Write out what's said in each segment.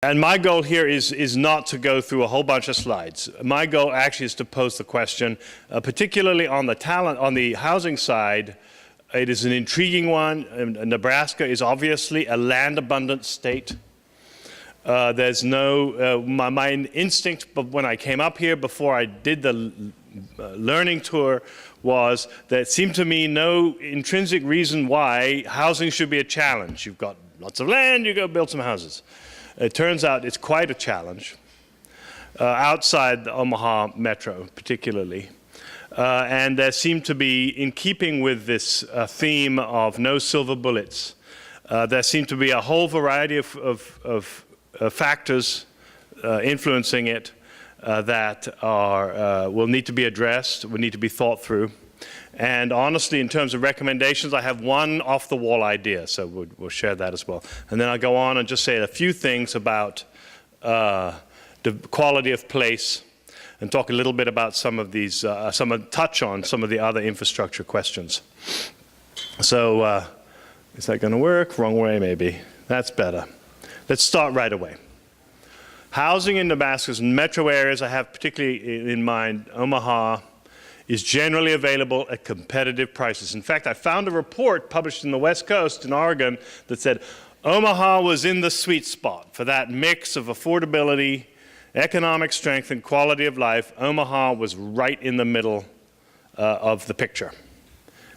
And my goal here is not to go through a whole bunch of slides. My goal actually is to pose the question, particularly on the housing side. It is an intriguing one. Nebraska is obviously a land-abundant state. There's no, my instinct when I came up here before I did the learning tour was that it seemed to me no intrinsic reason why housing should be a challenge. You've got lots of land, you go build some houses. It turns out it's quite a challenge, outside the Omaha metro particularly. And there seemed to be, in keeping with this theme of no silver bullets, there seemed to be a whole variety of factors influencing it that will need to be addressed, will need to be thought through. And honestly, in terms of recommendations, I have one off-the-wall idea, so we'll share that as well. And then I'll go on and just say a few things about the quality of place and talk a little bit about some of these, touch on some of the other infrastructure questions. So is that going to work? Wrong way, maybe. That's better. Let's start right away. Housing in Nebraska's metro areas, I have particularly in mind Omaha, is generally available at competitive prices. In fact, I found a report published in the West Coast in Oregon that said Omaha was in the sweet spot for that mix of affordability, economic strength, and quality of life. Omaha was right in the middle of the picture.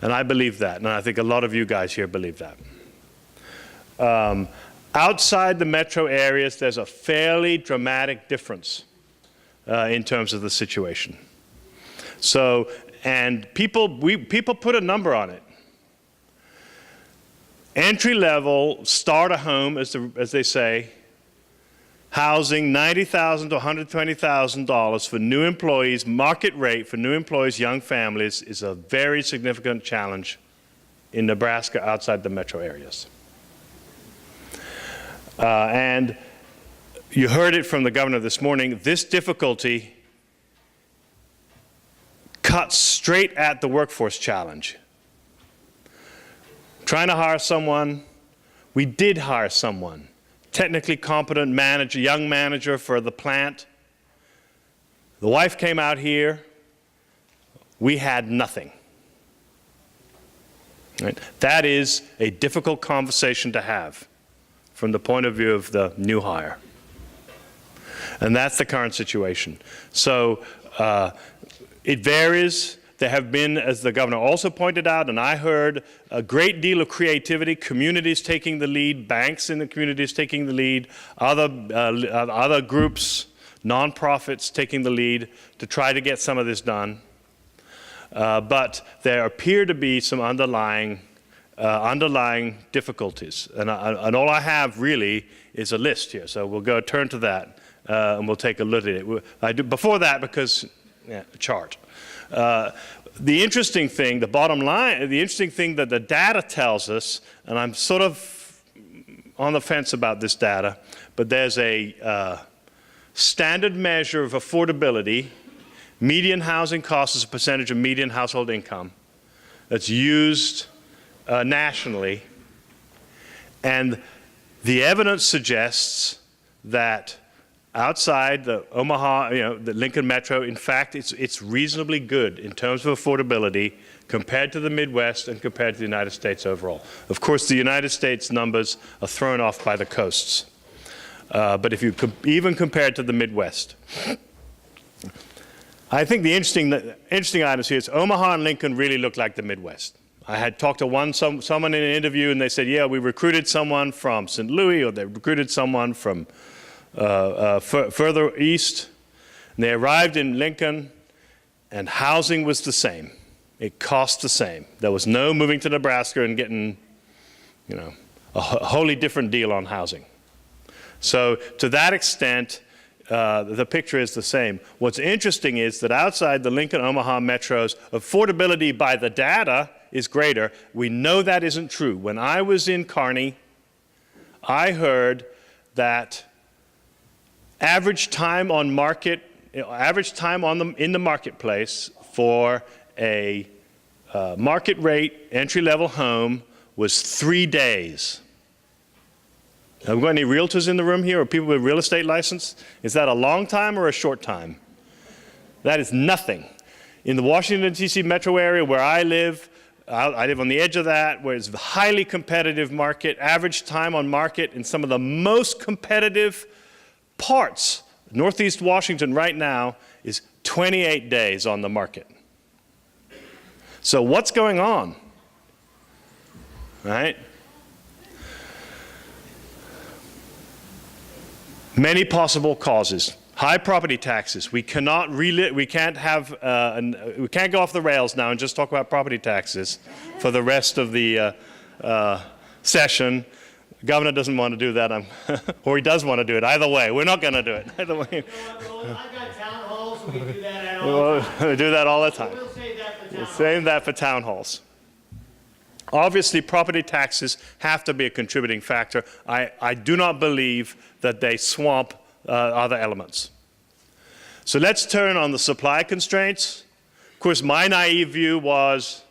And I believe that, and I think a lot of you guys here believe that. Outside the metro areas, there's a fairly dramatic difference in terms of the situation. So, and people put a number on it. Entry level, start a home, as they say, housing $90,000 to $120,000 for new employees, market rate for new employees, young families, is a very significant challenge in Nebraska outside the metro areas. And you heard it from the governor this morning, this difficulty cuts straight at the workforce challenge. Trying to hire someone, we did hire someone, technically competent manager, young manager for the plant. The wife came out here, we had nothing. Right? That is a difficult conversation to have from the point of view of the new hire. And that's the current situation. So it varies. There have been, as the governor also pointed out, and I heard, a great deal of creativity, communities taking the lead, banks in the communities taking the lead, other groups, nonprofits taking the lead to try to get some of this done. But there appear to be some underlying difficulties. And all I have really is a list here. So we'll turn to that and we'll take a look at it. I do before that because, yeah, a chart. The interesting thing, the bottom line, the interesting thing that the data tells us, and I'm sort of on the fence about this data, but there's a standard measure of affordability, median housing cost as a percentage of median household income, that's used nationally, and the evidence suggests that outside the Omaha, the Lincoln Metro, in fact, it's reasonably good in terms of affordability compared to the Midwest and compared to the United States overall. Of course, the United States numbers are thrown off by the coasts, but if you even compare it to the Midwest, I think the interesting items here is Omaha and Lincoln really look like the Midwest. I had talked to someone in an interview, and they said, yeah, we recruited someone from St. Louis, or they recruited someone from further east. And they arrived in Lincoln, and housing was the same. It cost the same. There was no moving to Nebraska and getting, a wholly different deal on housing. So to that extent, the picture is the same. What's interesting is that outside the Lincoln-Omaha metros, affordability by the data is greater. We know that isn't true. When I was in Kearney, I heard that average time on market, in the marketplace for a market rate entry-level home was 3 days. Have we got any realtors in the room here or people with real estate license? Is that a long time or a short time? That is nothing. In the Washington, D.C. metro area where I live on the edge of that, where it's a highly competitive market, average time on market in some of the most competitive parts, Northeast Washington right now is 28 days on the market. So what's going on? Right? Many possible causes. High property taxes. We can't go off the rails now and just talk about property taxes for the rest of the session. The governor doesn't want to do that, or he does want to do it. Either way, we're not going to do it. Either way. You know what, I've got town halls, and we do that all the time. We do that all the time. We'll save that for town halls. Save that for town halls. Obviously, property taxes have to be a contributing factor. I do not believe that they swamp other elements. So let's turn on the supply constraints. Of course, my naive view was,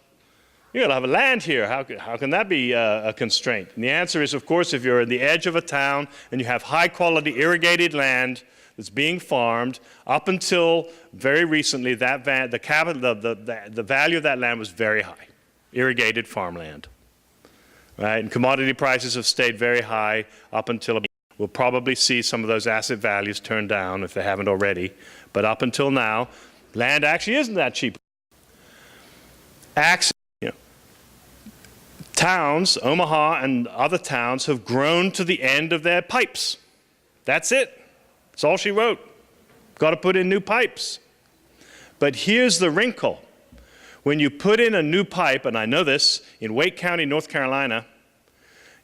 you're going to have a land here. How can that be a constraint? And the answer is, of course, if you're in the edge of a town and you have high-quality irrigated land that's being farmed, up until very recently, the value of that land was very high. Irrigated farmland, right? And commodity prices have stayed very high up until we'll probably see some of those asset values turn down if they haven't already. But up until now, land actually isn't that cheap. Towns, Omaha and other towns, have grown to the end of their pipes. That's it. That's all she wrote. Got to put in new pipes. But here's the wrinkle. When you put in a new pipe, and I know this, in Wake County, North Carolina,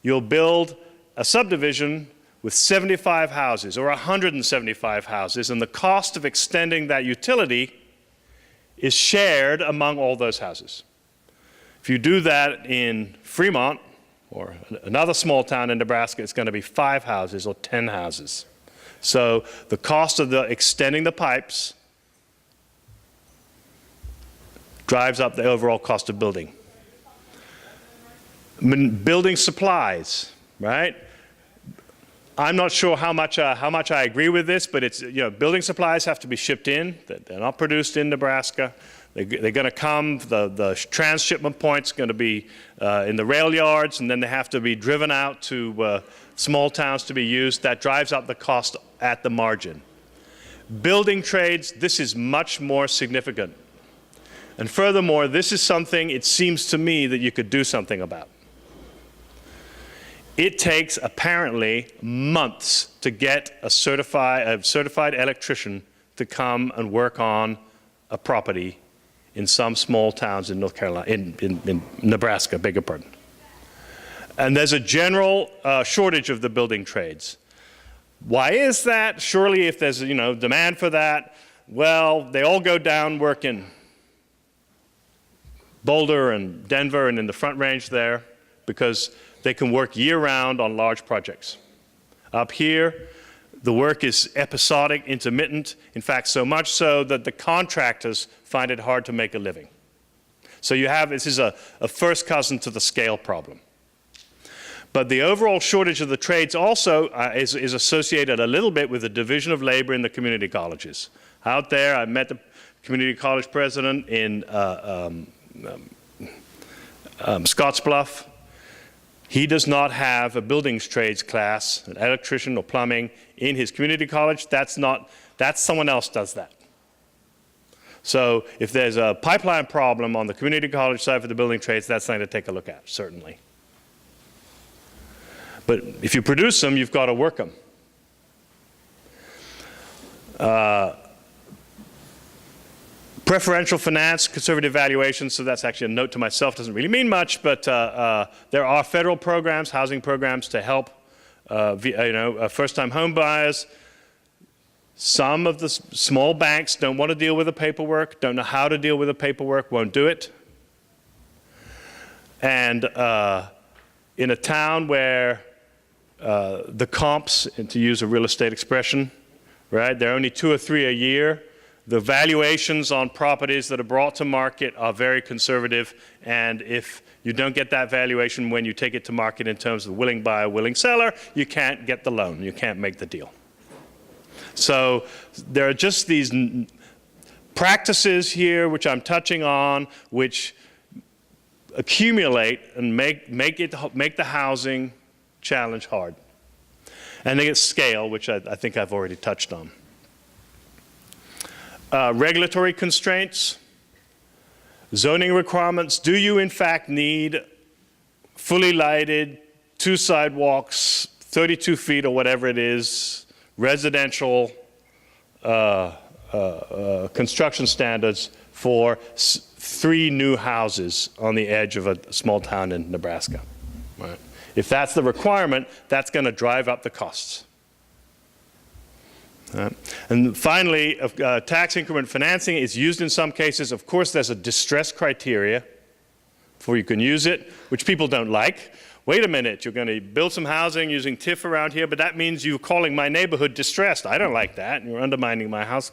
you'll build a subdivision with 75 houses or 175 houses, and the cost of extending that utility is shared among all those houses. If you do that in Fremont or another small town in Nebraska, it's going to be 5 houses or 10 houses. So the cost of extending the pipes drives up the overall cost of building. Building supplies, right? I'm not sure how much I agree with this, but it's, building supplies have to be shipped in. They're not produced in Nebraska. They're going to come, the transshipment point's going to be in the rail yards, and then they have to be driven out to small towns to be used. That drives up the cost at the margin. Building trades, this is much more significant. And furthermore, this is something, it seems to me, that you could do something about. It takes, apparently, months to get a certified electrician to come and work on a property in some small towns in North Carolina, in Nebraska, beg your pardon. And there's a general shortage of the building trades. Why is that? Surely if there's, demand for that, well, they all go down working Boulder and Denver and in the Front Range there, because they can work year-round on large projects. Up here, the work is episodic, intermittent, in fact, so much so that the contractors find it hard to make a living. So this is a first cousin to the scale problem. But the overall shortage of the trades also is associated a little bit with the division of labor in the community colleges. Out there, I met the community college president in Scottsbluff. He does not have a buildings trades class, an electrician or plumbing in his community college. That's someone else does that. So if there's a pipeline problem on the community college side for the building trades, that's something to take a look at, certainly. But if you produce them, you've got to work them. Preferential finance, conservative valuation, so that's actually a note to myself, doesn't really mean much, but there are federal programs, housing programs to help first-time home buyers. Some of the small banks don't want to deal with the paperwork, don't know how to deal with the paperwork, won't do it. And in a town where the comps, and to use a real estate expression, right, there are only 2 or 3 a year, The valuations on properties that are brought to market are very conservative, and if you don't get that valuation when you take it to market in terms of willing buyer, willing seller, you can't get the loan, you can't make the deal. So there are just these practices here which I'm touching on, which accumulate and make the housing challenge hard. And they get scale, which I think I've already touched on. Regulatory constraints, zoning requirements. Do you in fact need fully lighted, 2 sidewalks, 32 feet or whatever it is, residential construction standards for 3 new houses on the edge of a small town in Nebraska? Right. If that's the requirement, that's going to drive up the costs. And finally, tax increment financing is used in some cases. Of course, there's a distress criteria before you can use it, which people don't like. Wait a minute, you're going to build some housing using TIF around here, but that means you're calling my neighborhood distressed. I don't like that, and you're undermining my house,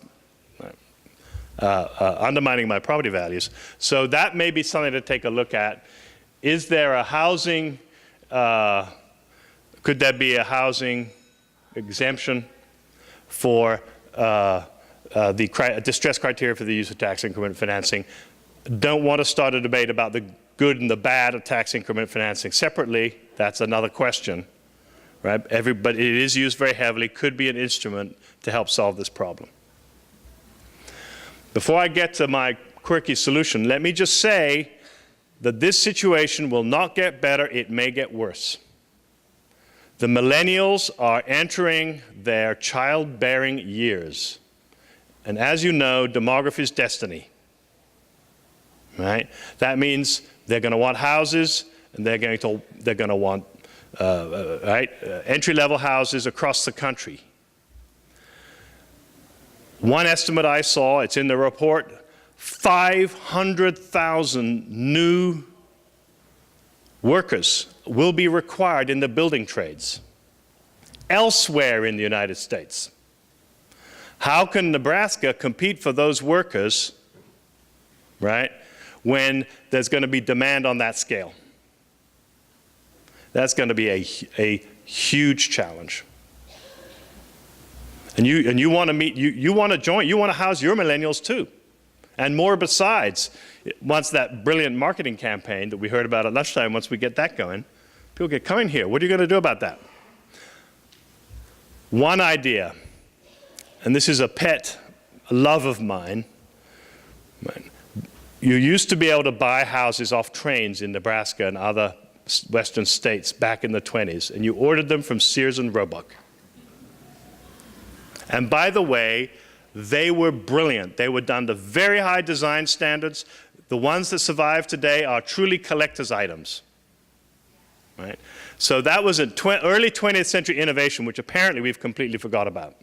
undermining my property values. So that may be something to take a look at. Is there a housing, could there be a housing exemption for the distress criteria for the use of tax increment financing? Don't want to start a debate about the good and the bad of tax increment financing separately. That's another question, right? But it is used very heavily, could be an instrument to help solve this problem. Before I get to my quirky solution, let me just say that this situation will not get better, it may get worse. The millennials are entering their childbearing years. And as you know, demography is destiny. Right? That means they're going to want houses, and they're going to want entry-level houses across the country. One estimate I saw, it's in the report, 500,000 new workers will be required in the building trades elsewhere in the United States. How can Nebraska compete for those workers, right, when there's going to be demand on that scale? That's going to be a huge challenge. And you want to meet, you want to join, you want to house your millennials too. And more besides, once that brilliant marketing campaign that we heard about at lunchtime, once we get that going, people get coming here. What are you going to do about that? One idea, and this is a love of mine. You used to be able to buy houses off trains in Nebraska and other western states back in the 20s, and you ordered them from Sears and Roebuck. And by the way, they were brilliant. They were done to very high design standards. The ones that survive today are truly collector's items. Right? So that was an early 20th century innovation, which apparently we've completely forgot about.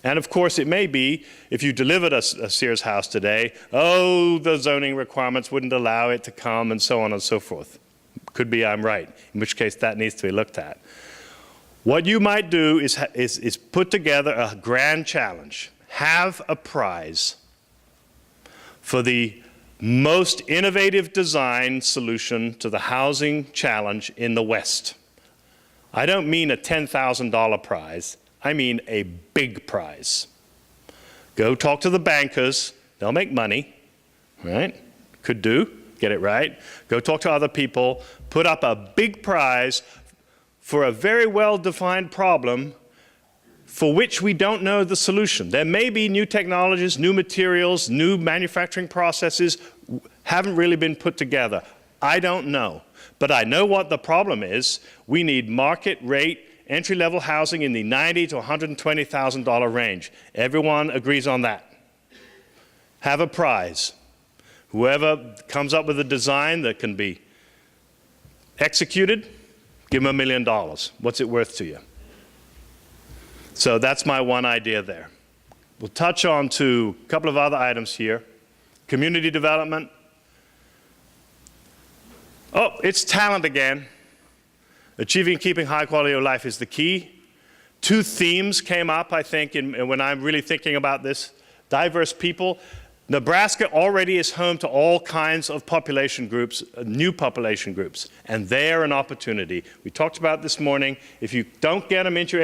And of course, it may be, if you delivered a Sears house today, oh, the zoning requirements wouldn't allow it to come, and so on and so forth. Could be I'm right, in which case that needs to be looked at. What you might do is put together a grand challenge. Have a prize for the most innovative design solution to the housing challenge in the West. I don't mean a $10,000 prize. I mean a big prize. Go talk to the bankers. They'll make money, right? Could do. Get it right. Go talk to other people. Put up a big prize for a very well-defined problem for which we don't know the solution. There may be new technologies, new materials, new manufacturing processes haven't really been put together. I don't know. But I know what the problem is. We need market rate entry-level housing in the $90,000 to $120,000 range. Everyone agrees on that. Have a prize. Whoever comes up with a design that can be executed, give them $1 million. What's it worth to you? So that's my one idea there. We'll touch on to a couple of other items here. Community development. Oh, it's talent again. Achieving and keeping high quality of life is the key. Two themes came up, I think, when I'm really thinking about this diverse people. Nebraska already is home to all kinds of population groups, new population groups, and they're an opportunity. We talked about this morning. If you don't get them into your